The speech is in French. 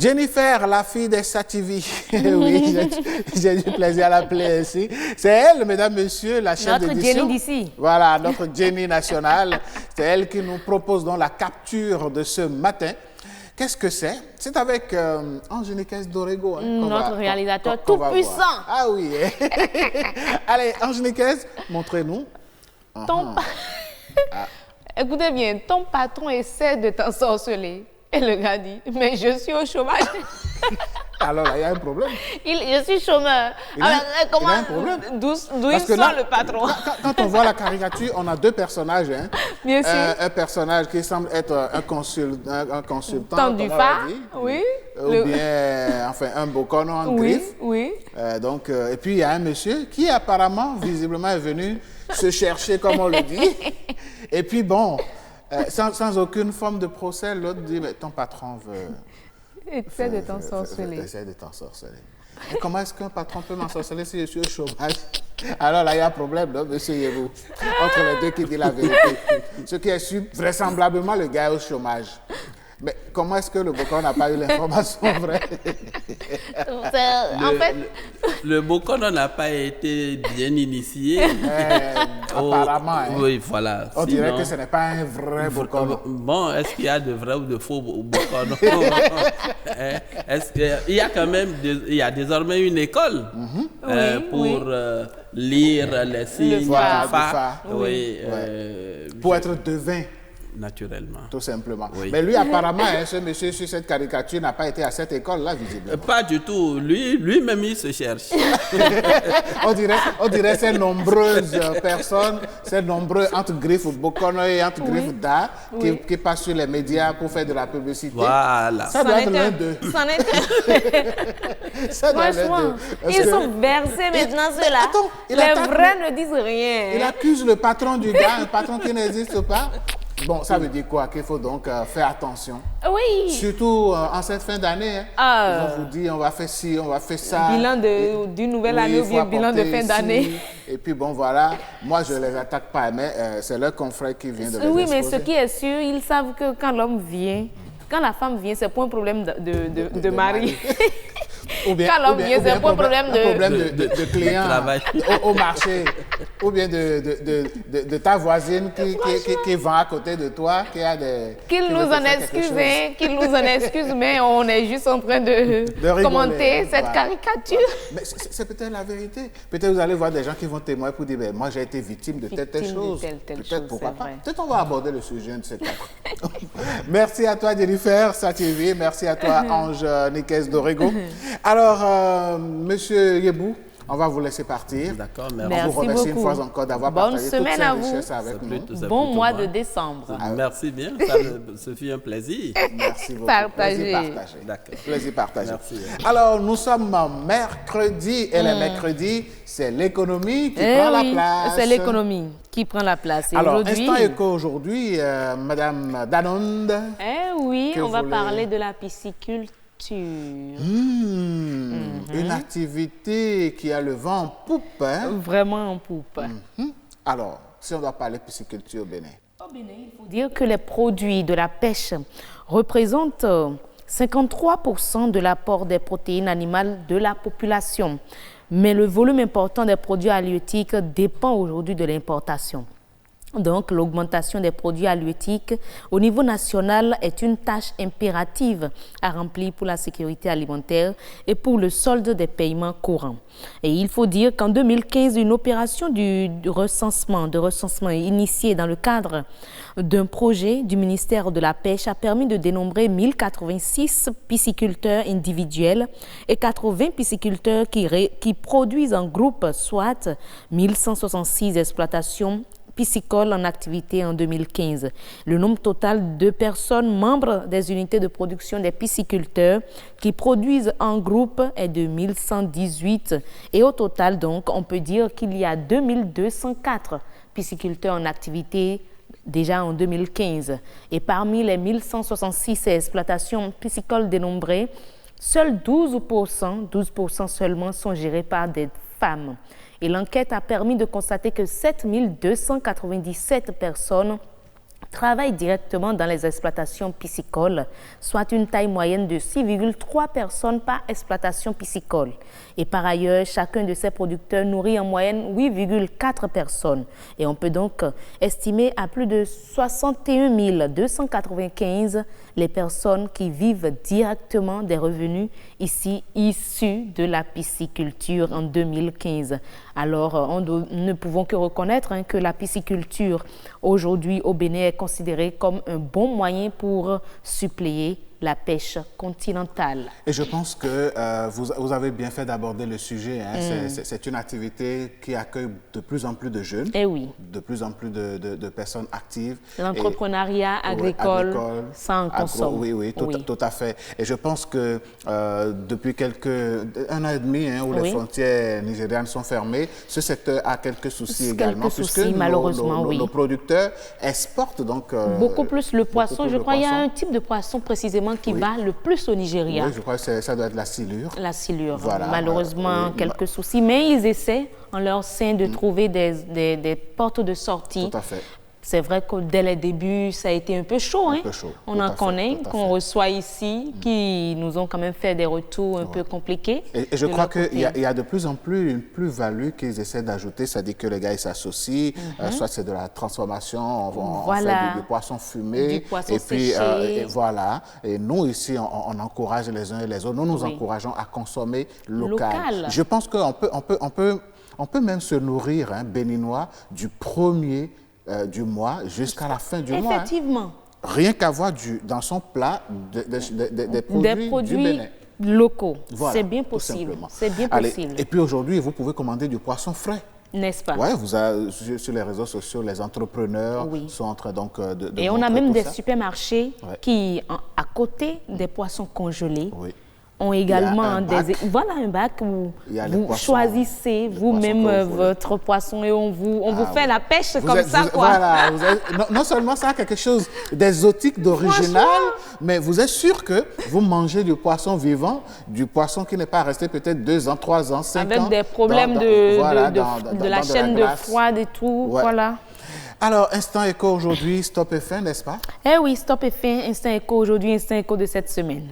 Jennifer, la fille des Sativi. Oui, j'ai du plaisir à l'appeler ainsi. C'est elle, mesdames, messieurs, la chef d'édition. Notre Jenny d'ici. Voilà, notre Jenny nationale. C'est elle qui nous propose donc la capture de ce matin. Qu'est-ce que c'est? C'est avec Angéniquez Dorego. Hein, notre réalisateur tout puissant. Ah oui. Allez, Angéniquez, montrez-nous. Écoutez bien, ton patron essaie de t'ensorceler. Et le gars dit, mais je suis au chômage. Alors là, il y a un problème. Je suis chômeur. Alors, comment, il a un problème. D'où il sort le patron? Quand on voit la caricature, on a deux personnages. Hein. Bien sûr. Un personnage qui semble être un consultant du phare, oui. Ou bien, enfin, un bocono en griffe. Oui. Et puis, il y a un monsieur qui apparemment, visiblement, est venu se chercher, comme on le dit. Et puis, bon, sans aucune forme de procès, l'autre dit, mais ton patron veut... Essaie de t'ensorceler. Essaie de t'ensorceler. Et comment est-ce qu'un patron peut m'ensorceler si je suis au chômage? Alors là, il y a un problème, là, monsieur Yebou, entre les deux qui dit la vérité. Ce qui est sûr, vraisemblablement, le gars est au chômage. Mais comment est-ce que le Bocon n'a pas eu l'information vraie? En fait... Le Bocon n'a pas été bien initié. Apparemment. Hein. Oui, voilà. On dirait que ce n'est pas un vrai Bocon. Bon, est-ce qu'il y a de vrais ou de faux Bocon? Est-ce qu'il y a quand même, il y a désormais une école pour lire les signes du phare. Oui, pour être devin. Naturellement. Tout simplement. Oui. Mais lui, apparemment, ce monsieur sur cette caricature n'a pas été à cette école-là, visiblement. Pas du tout. Lui-même, il se cherche. on dirait ces nombreuses personnes, ces nombreux entre griffes Bokono et entre griffes Da qui passent sur les médias pour faire de la publicité. Voilà. Ça doit être l'un d'eux. C'en est Ça doit être l'un d'eux. Ils sont versés maintenant, ceux-là. Les vrais ne disent rien. Il accuse le patron du gars, un patron qui n'existe pas. Bon, ça veut dire quoi? Qu'il faut donc faire attention. Oui. Surtout en cette fin d'année. Hein. Ils vont vous dire, on va faire ci, on va faire ça. Bilan d'une nouvelle année ou bien bilan de fin d'année. Et puis bon, voilà. Moi, je ne les attaque pas, mais c'est leur confrère qui vient de les exposer. Oui, mais ce qui est sûr, ils savent que quand l'homme vient, quand la femme vient, c'est pas un problème de mari. Ou bien, quand l'homme vient, c'est un problème de client au marché. Ou bien de ta voisine qui vend à côté de toi, qui a des... Qu'il nous en excuse, mais on est juste en train de commenter cette caricature. Mais c'est peut-être la vérité. Peut-être vous allez voir des gens qui vont témoigner pour dire, ben, moi j'ai été victime de telle chose. Peut-être pourquoi pas. Peut-être on va aborder le sujet de cette fois. Merci à toi, Jennifer Sativi. Merci à toi, Angéniquez Dorego. Alors, monsieur Yebou, on va vous laisser partir. D'accord, merci. On vous remercie une fois encore d'avoir partagé toutes ces richesses avec nous. Bon mois de décembre. Merci bien, ce fut un plaisir. Merci beaucoup. Partagé. Plaisir partagé. Merci. Alors, nous sommes mercredi et le mercredi, c'est l'économie qui prend la place. C'est l'économie qui prend la place. Et alors, Instant Éco aujourd'hui, Madame Danonde. Oui, on va parler de la pisciculture. Une activité qui a le vent en poupe. Hein? Vraiment en poupe. Alors, si on doit parler de pisciculture au Bénin. Au Bénin, il faut dire que les produits de la pêche représentent 53% de l'apport des protéines animales de la population. Mais le volume important des produits halieutiques dépend aujourd'hui de l'importation. Donc, l'augmentation des produits halieutiques au niveau national est une tâche impérative à remplir pour la sécurité alimentaire et pour le solde des paiements courants. Et il faut dire qu'en 2015, une opération de recensement initiée dans le cadre d'un projet du ministère de la Pêche a permis de dénombrer 1086 pisciculteurs individuels et 80 pisciculteurs qui produisent en groupe, soit 1166 exploitations piscicole en activité en 2015. Le nombre total de personnes membres des unités de production des pisciculteurs qui produisent en groupe est de 1118 et au total donc on peut dire qu'il y a 2204 pisciculteurs en activité déjà en 2015 et parmi les 1166 exploitations piscicoles dénombrées, seuls 12% seulement sont gérées par des femmes. Et l'enquête a permis de constater que 7297 personnes travaillent directement dans les exploitations piscicoles, soit une taille moyenne de 6,3 personnes par exploitation piscicole. Et par ailleurs, chacun de ces producteurs nourrit en moyenne 8,4 personnes. Et on peut donc estimer à plus de 61 295 les personnes qui vivent directement des revenus ici issus de la pisciculture en 2015. Alors, nous ne pouvons que reconnaître que la pisciculture aujourd'hui au Bénin est considérée comme un bon moyen pour suppléer la pêche continentale. Et je pense que vous avez bien fait d'aborder le sujet. C'est une activité qui accueille de plus en plus de jeunes, de plus en plus de personnes actives. L'entrepreneuriat agricole, ça en consomme. Oui, tout à fait. Et je pense que depuis un an et demi où les frontières nigérianes sont fermées, ce secteur a quelques soucis également. Malheureusement, nos producteurs exportent donc... beaucoup plus le poisson. Je crois qu'il y a un type de poisson précisément qui va le plus au Nigeria. Oui, je crois que ça doit être la silure. La silure. Voilà, malheureusement, quelques soucis. Mais ils essaient en leur sein de trouver des portes de sortie. Tout à fait. C'est vrai que dès les débuts, ça a été un peu chaud. On en connaît, qu'on reçoit ici, qui nous ont quand même fait des retours un peu compliqués. Et je crois qu'il y a de plus en plus une plus-value qu'ils essaient d'ajouter, c'est-à-dire que les gars ils s'associent, soit c'est de la transformation, on fait du poisson fumé, du poisson et puis séché. Voilà. Et nous ici, on encourage les uns et les autres. Nous encourageons à consommer local. Je pense qu'on peut même se nourrir béninois du premier du mois jusqu'à la fin du mois. Effectivement. Rien qu'avoir dans son plat des produits du Bénin. Locaux. Voilà, c'est bien possible. C'est bien possible. Et puis aujourd'hui, vous pouvez commander du poisson frais. N'est-ce pas? Oui, sur les réseaux sociaux, les entrepreneurs sont en train donc de Et on a même des supermarchés qui, à côté des poissons congelés, ont également un bac où vous choisissez vous-même votre poisson et on vous fait la pêche comme ça. Voilà, non seulement ça a quelque chose d'exotique, d'original, mais vous êtes sûr que vous mangez du poisson vivant, du poisson qui n'est pas resté peut-être 2 ans, 3 ans, 5 ans. Avec des problèmes de la chaîne de froide et tout, voilà. Alors, Instant Éco aujourd'hui, Stop et Fin, n'est-ce pas? Eh oui, Stop et Fin, Instant Éco aujourd'hui, Instant Éco de cette semaine.